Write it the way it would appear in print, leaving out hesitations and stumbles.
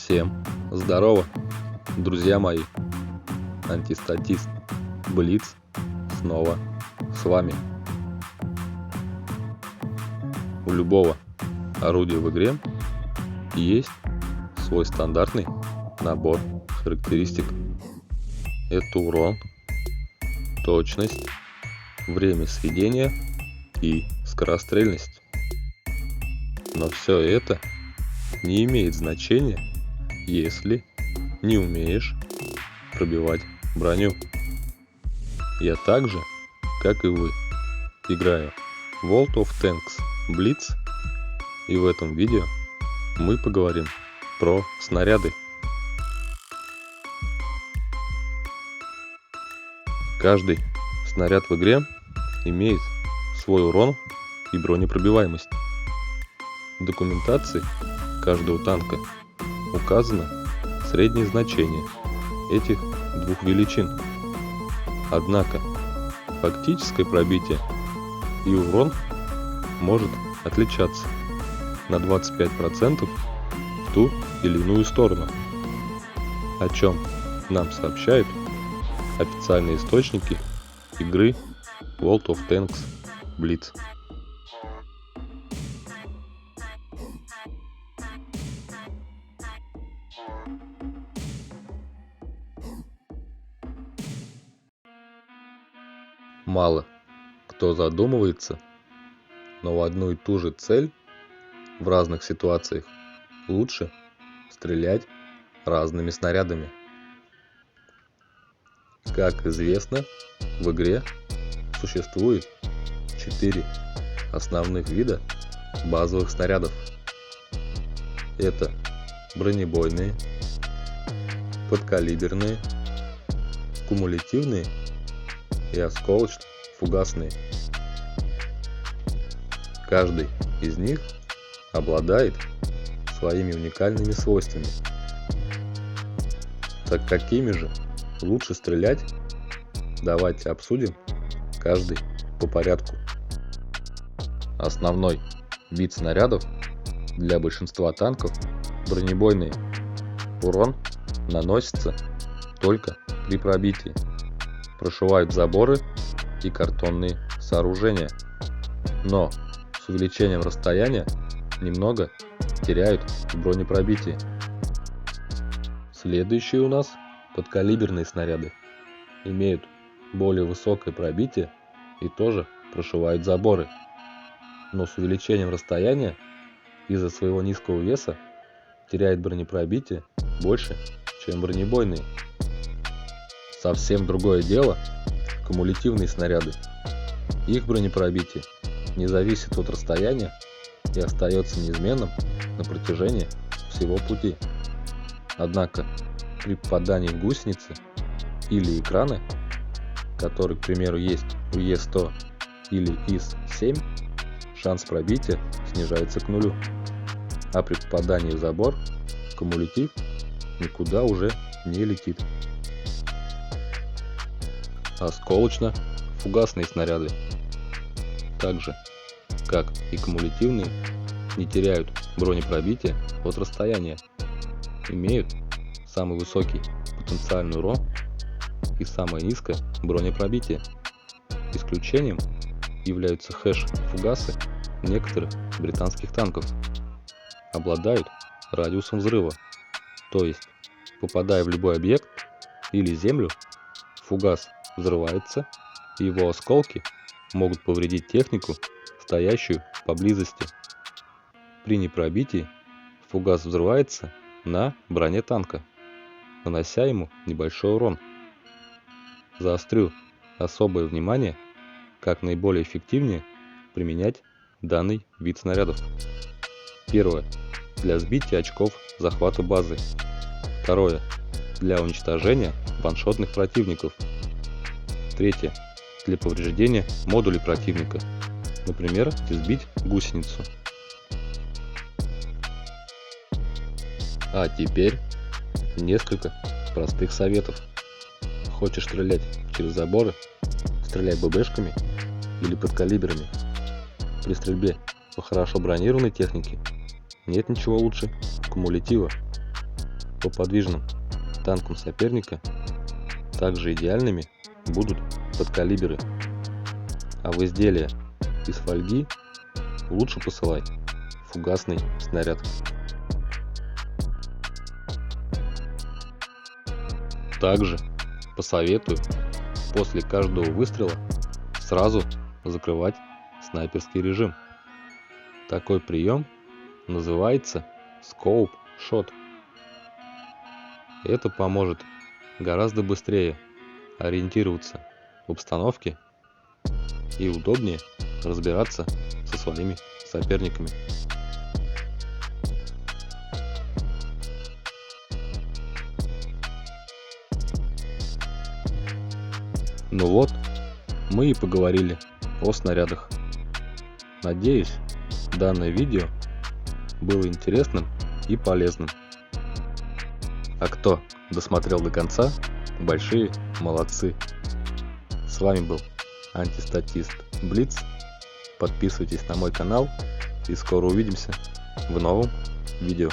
Всем здорово, друзья мои. Антистатист Блиц снова с вами. У любого орудия в игре есть свой стандартный набор характеристик. Это урон, точность, время сведения и скорострельность. Но все это не имеет значения, если не умеешь пробивать броню. Я так же, как и вы, играю в World of Tanks Blitz, и в этом видео мы поговорим про снаряды. Каждый снаряд в игре имеет свой урон и бронепробиваемость. В документации каждого танка указано среднее значение этих двух величин. Однако фактическое пробитие и урон может отличаться на 25% в ту или иную сторону, о чем нам сообщают официальные источники игры World of Tanks Blitz. Мало кто задумывается, но в одну и ту же цель в разных ситуациях лучше стрелять разными снарядами. Как известно, в игре существует 4 основных вида базовых снарядов. Это бронебойные, подкалиберные, кумулятивные и осколочно-фугасные. Каждый из них обладает своими уникальными свойствами. Так какими же лучше стрелять, давайте обсудим каждый по порядку. Основной вид снарядов для большинства танков бронебойные. Урон наносится только при пробитии. Прошивают заборы и картонные сооружения, но с увеличением расстояния немного теряют в бронепробитии. Следующие у нас подкалиберные снаряды. Имеют более высокое пробитие и тоже прошивают заборы, но с увеличением расстояния из-за своего низкого веса теряют бронепробитие больше, чем бронебойные. Совсем другое дело кумулятивные снаряды. Их бронепробитие не зависит от расстояния и остается неизменным на протяжении всего пути. Однако при попадании в гусеницы или экраны, которые, к примеру, есть у Е100 или ИС-7, шанс пробития снижается к нулю, а при попадании в забор кумулятив никуда уже не летит. Осколочно-фугасные снаряды, так же как и кумулятивные, не теряют бронепробитие от расстояния, имеют самый высокий потенциальный урон и самое низкое бронепробитие. Исключением являются хэш-фугасы некоторых британских танков. Обладают радиусом взрыва, то есть, попадая в любой объект или землю, фугас взрывается, и его осколки могут повредить технику, стоящую поблизости. При непробитии фугас взрывается на броне танка, нанося ему небольшой урон. Заострю особое внимание, как наиболее эффективнее применять данный вид снарядов. Первое. Для сбития очков захвата базы. Второе. Для уничтожения ваншотных противников. Третье. Для повреждения модулей противника. Например, сбить гусеницу. А теперь несколько простых советов. Хочешь стрелять через заборы? Стреляй ББшками или подкалиберами. При стрельбе по хорошо бронированной технике нет ничего лучше кумулятива. по подвижным танкам соперника, также идеальными будут подкалиберы, а в изделия из фольги лучше посылать фугасный снаряд. Также посоветую после каждого выстрела сразу закрывать снайперский режим. Такой прием называется Scope Shot. Это поможет гораздо быстрее ориентироваться в обстановке и удобнее разбираться со своими соперниками. Ну вот, мы и поговорили о снарядах. Надеюсь, данное видео было интересным и полезным. А кто досмотрел до конца, большие молодцы. С вами был антистатист Блиц. Подписывайтесь на мой канал и скоро увидимся в новом видео.